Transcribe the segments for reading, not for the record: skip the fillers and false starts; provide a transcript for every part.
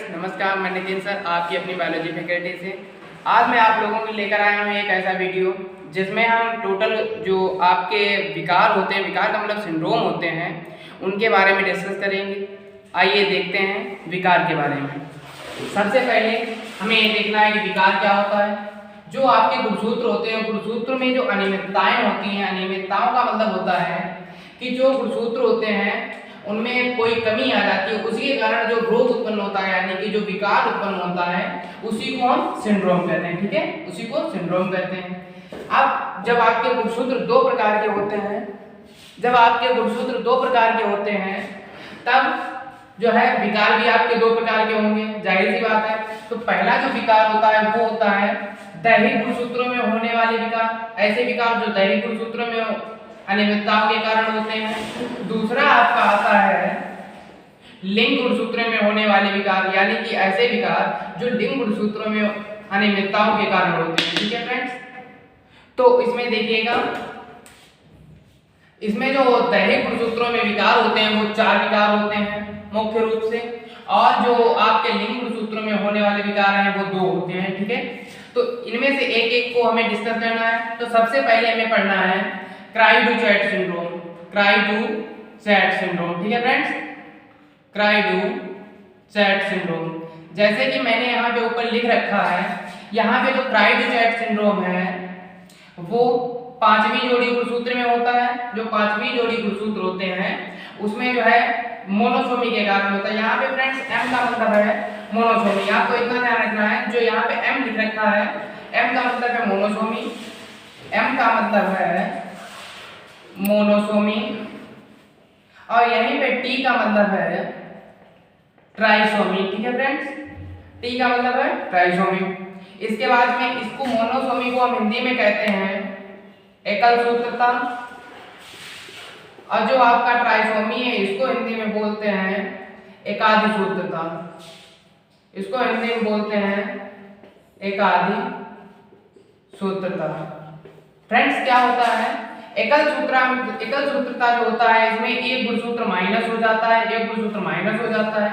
नमस्कार। मैं नितिन सर आपकी अपनी बायोलॉजी फैकल्टी से आज मैं आप लोगों के लेकर आया हूँ एक ऐसा वीडियो जिसमें हम टोटल जो आपके विकार होते हैं, विकार का मतलब सिंड्रोम होते हैं, उनके बारे में डिस्कस करेंगे। आइए देखते हैं विकार के बारे में। सबसे पहले हमें ये देखना है कि विकार क्या होता है। जो आपके गुणसूत्र होते हैं, गुणसूत्र में जो अनियमितताएं होती हैं, अनियमितताओं का मतलब होता है कि जो गुणसूत्र होते हैं उनमें कोई कमी आ जाती है, उसी के कारण जो रोग उत्पन्न होता है, यानी कि जो विकार उत्पन्न होता है, उसी को हम सिंड्रोम कहते हैं। ठीक है, उसी को सिंड्रोम कहते हैं। अब जब आपके गुणसूत्र दो प्रकार के होते हैं, तब जो है विकार भी आपके दो प्रकार के होंगे, जाहिर सी बात है। तो पहला जो विकार होता है वो होता है दैहिक गुणसूत्रों में होने वाले विकार, ऐसे विकार जो दैहिक गुणसूत्रों में अनियमितताओं के कारण होते हैं। दूसरा आपका आता है लिंग गुणसूत्रों में होने वाले विकार, यानी कि ऐसे विकार जो लिंग गुणसूत्रों में अनियमितताओं के कारण होते हैं। ठीक है फ्रेंड्स, तो इसमें देखिएगा, इसमें जो दैहिक गुणसूत्रों में विकार होते हैं वो 4 विकार होते हैं मुख्य रूप से, और जो आपके लिंग गुणसूत्रों में होने वाले विकार हैं वो 2 होते हैं। ठीक है, तो इनमें से एक एक को हमें डिस्कस करना है। तो सबसे पहले हमें पढ़ना है क्राई-डू-चैट सिंड्रोम, क्राई-डू-चैट सिंड्रोम। ठीक है फ्रेंड्स, क्राई-डू-चैट सिंड्रोम। जैसे कि मैंने यहाँ पे ऊपर लिख रखा है, यहाँ पे जो क्राई-डू-चैट सिंड्रोम है वो 5वीं जोड़ी गुणसूत्र में होता है। जो 5वीं जोड़ी गुणसूत्र होते हैं उसमें जो है मोनोसोमी के कारण होता है। यहाँ पे फ्रेंड्स M का मतलब है मोनोसोमी, आपको इतना ध्यान रखना है। जो यहाँ पे M लिख रखा है, M का मतलब है मोनोसोमी, M का मतलब है मोनोसोमी, और यहीं पे T का मतलब है ट्राइसोमी। ठीक है फ्रेंड्स, T का मतलब है ट्राइसोमी। इसके बाद में इसको मोनोसोमी को हम हिंदी में कहते हैं एकल सूत्रता, और जो आपका ट्राइसोमी है इसको हिंदी में बोलते हैं एकाधी सूत्रता, इसको हिंदी में बोलते हैं एकाधी सूत्रता। फ्रेंड्स क्या होता है, एकल सूत्रता जो होता है इसमें एक गुणसूत्र माइनस हो जाता है, एक गुणसूत्र माइनस हो जाता है।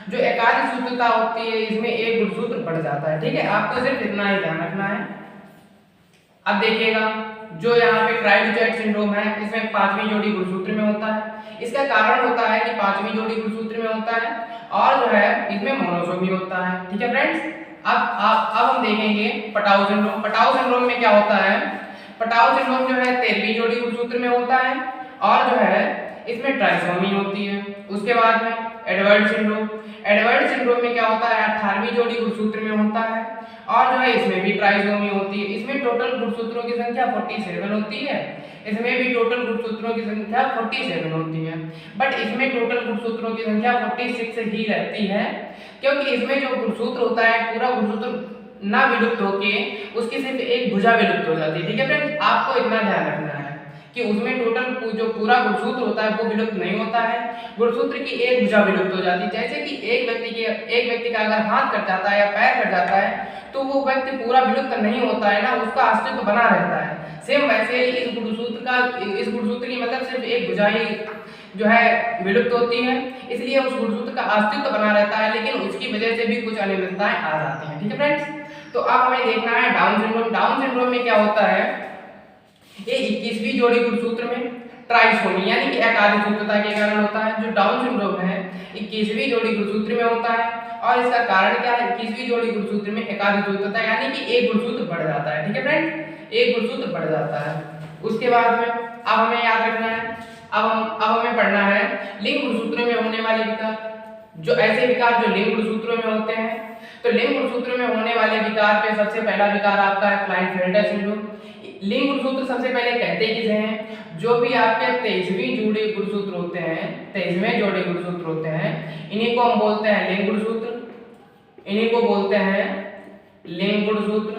जो एकाधी सूत्रता होती है इसमें एक गुणसूत्र बढ़ जाता है। ठीक है, आपको सिर्फ इतना ही ध्यान रखना है। अब देखिएगा, जो यहाँ पे क्राई-डू-चैट सिंड्रोम है इसमें 5वीं जोड़ी गुणसूत्र में होता है। इसका कारण होता है कि 5वीं जोड़ी गुणसूत्र में होता है और जो है इसमें मोनोसोमी होता है। ठीक है फ्रेंड्स, अब हम देखेंगे पटाऊ सिंड्रोम। पटाऊ सिंड्रोम में क्या होता है, पटाऊ सिंड्रोम जो है 13वीं जोड़ी गुणसूत्र में होता है और जो है इसमें ट्राइसोमी होती है। उसके बाद में एडवर्ड सिंड्रोम, एडवर्ड सिंड्रोम में क्या होता है 18वीं जोड़ी गुणसूत्र में होता है और जो है इसमें भी ट्राइसोमी होती है। इसमें टोटल गुणसूत्रों की संख्या 47 होती है, इसमें भी टोटल गुणसूत्रों की संख्या 47 होती है, बट इसमें टोटल गुणसूत्रों की संख्या 46 ही रहती है, क्योंकि इसमें जो गुणसूत्र होता है पूरा गुणसूत्र ना विलुप्त होके उसकी सिर्फ एक भुजा विलुप्त हो जाती है। ठीक है फ्रेंड्स, आपको इतना ध्यान रखना है कि उसमें टोटल जो पूरा गुणसूत्र होता है वो विलुप्त नहीं होता है, गुणसूत्र की एक भुजा विलुप्त हो जाती है। जैसे कि एक व्यक्ति का अगर हाथ कट जाता है या पैर कट जाता है तो वो व्यक्ति पूरा विलुप्त नहीं होता है ना, उसका अस्तित्व बना रहता है। सेम वैसे ही इस गुणसूत्र की मतलब सिर्फ एक भुजा ही जो है विलुप्त होती है, इसलिए उस गुणसूत्र का अस्तित्व बना रहता है, लेकिन उसकी वजह से भी कुछ अनियमितताएं आ जाती हैं। ठीक है फ्रेंड्स, तो अब हमें देखना है डाउन सिंड्रोम। डाउन सिंड्रोम में क्या होता है, ये 21वीं जोड़ी गुणसूत्र में ट्राइसोमी यानी कि एकाधी सूत्रता के कारण होता है। जो डाउन सिंड्रोम है 21वीं जोड़ी गुणसूत्र में होता है और इसका कारण क्या है, 21वीं जोड़ी गुणसूत्र में एकाधी सूत्रता यानी कि एक गुणसूत्र बढ़ जाता है। ठीक है फ्रेंड्स, एक गुणसूत्र बढ़ जाता है। उसके बाद में अब हमें याद रखना है, अब हमें पढ़ना है लिंग गुणसूत्रों में होने वाले विकार। जो ऐसे विकार जो लिंग गुणसूत्रों में होते हैं, तो लिंग गुणसूत्रों में होने वाले विकार पे सबसे पहला विकार आपका है क्लाइनफेल्टर सिंड्रोम। लिंग गुणसूत्र सबसे पहले कहते किसे हैं, जो भी आपके 23वीं जोड़ी गुणसूत्र होते हैं, 23वें जोड़ी गुणसूत्र होते हैं, इन्हीं को हम बोलते हैं लिंग गुणसूत्र, इन्हीं को बोलते हैं लिंग गुणसूत्र।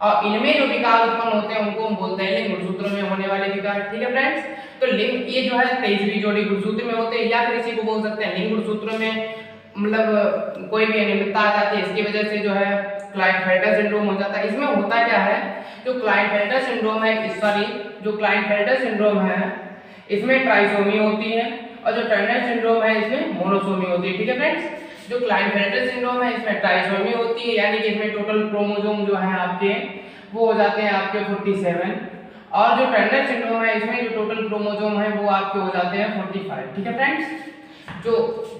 और इनमें जो विकार उत्पन्न होते हैं उनको हम बोलते हैं लिंग गुणसूत्रों में होने वाले विकार। ठीक है फ्रेंड्स, तो लिंग ये जो है 23वीं जोड़ी गुणसूत्र में होते हैं, या फिर इसी को बोल सकते हैं लिंग गुणसूत्रों में मतलब कोई भी अनियमितता आ जाती है, इसकी वजह से जो है क्लाइनफेल्टर सिंड्रोम हो जाता है। इसमें होता क्या है, जो क्लाइनफेल्टर सिंड्रोम है, जो क्लाइनफेल्टर सिंड्रोम है इसमें ट्राइसोमी होती है और जो टर्नर सिंड्रोम है इसमें मोनोसोमी होती है। ठीक है फ्रेंड्स, जो क्लाइनफेल्टर सिंड्रोम है इसमें ट्राइसोमी होती है, यानी कि इसमें टोटल क्रोमोसोम जो है आपके वो हो जाते हैं आपके 47, और जो टर्नर सिंड्रोम है इसमें जो टोटल क्रोमोसोम है वो आपके हो जाते हैं 45। ठीक है फ्रेंड्स, जो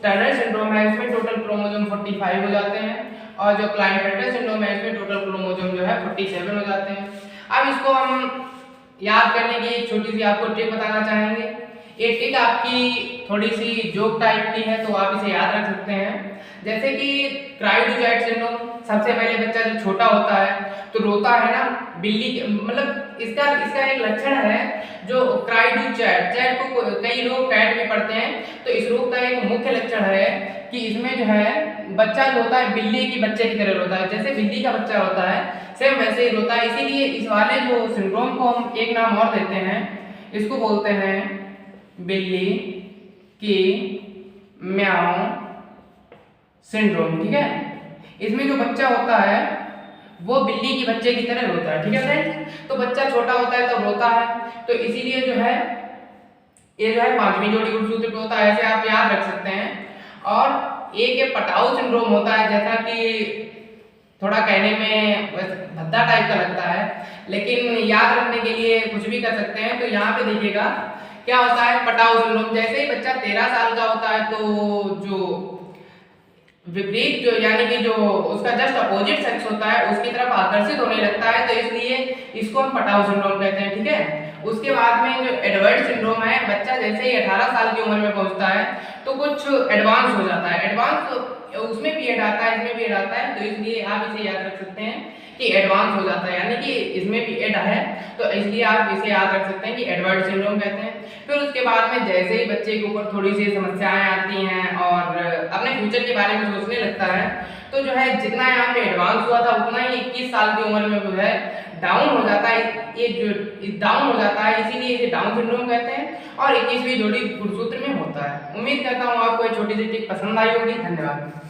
टर्नर सिंड्रोम है इसमें टोटल क्रोमोसोम 45 हो जाते हैं, और जो क्लाइनफेल्टर सिंड्रोम है इसमें टोटल क्रोमोसोम जो है 47 हो जाते हैं। अब इसको हम याद करने की एक छोटी सी आपको ट्रिक बताना चाहेंगे। ये ट्रिक आपकी थोड़ी सी जोक टाइप की है, तो आप इसे याद रख सकते हैं। जैसे कि क्राई डू चैट सिंड्रोम, सबसे पहले बच्चा जब छोटा होता है तो रोता है ना, बिल्ली मतलब इसका एक लक्षण है जो क्राई डू चैट, चैट को कई लोग कैट भी पढ़ते हैं, तो इस रोग का एक मुख्य लक्षण है कि इसमें जो है बच्चा जो होता है बिल्ली की बच्चे की तरह रोता है, जैसे बिल्ली का बच्चा होता है सेम वैसे ही रोता है। इसीलिए इस वाले जो सिंड्रोम को हम एक नाम और देते हैं, इसको बोलते हैं बिल्ली की म्याऊं सिंड्रोम। ठीक है, इसमें जो बच्चा होता है वो बिल्ली की बच्चे की तरह रोता है। ठीक है फ्रेंड्स, तो बच्चा छोटा होता है तो रोता है, तो इसीलिए जो है ये जो है पांचवी जोड़ी गुणसूत्र पे होता है, ऐसे आप याद रख सकते हैं। और एक पटाऊ सिंड्रोम होता है, जैसा कि थोड़ा कहने में भद्दा टाइप का लगता है, लेकिन याद रखने के लिए कुछ भी कर सकते हैं। तो यहाँ पे देखिएगा क्या होता है पटाऊ सिंड्रोम, जैसे ही बच्चा 13 साल का होता है तो जो विपरीत जो यानी कि जो उसका जस्ट अपोजिट सेक्स होता है उसकी तरफ आकर्षित होने लगता है, तो इसलिए इसको हम पटाऊ सिंड्रोम कहते हैं। ठीक है, उसके बाद में जो एडवर्ड सिंड्रोम है, बच्चा जैसे ही 18 साल की उम्र में पहुंचता है तो कुछ एडवांस हो जाता है, एडवांस उसमें भी एड आता है इसमें भी एड आता है, तो इसलिए आप इसे याद रख सकते हैं कि एडवांस हो जाता है, यानी कि इसमें भी एड है, तो इसलिए आप इसे याद रख सकते हैं कि एडवर्ड सिंड्रोम कहते हैं। फिर उसके बाद में जैसे ही बच्चे के ऊपर थोड़ी सी समस्याएं आती हैं और अपने फ्यूचर के बारे में सोचने लगता है, तो जो है जितना यहाँ पे एडवांस हुआ था उतना ही 21 साल की उम्र में जो है डाउन हो जाता है, ये जो डाउन हो जाता है, इसीलिए इसे डाउन सिंड्रोम कहते हैं और 21वीं जोड़ी गुणसूत्र में होता है। उम्मीद करता हूँ आपको ये छोटी सी टिप पसंद आई होगी। धन्यवाद।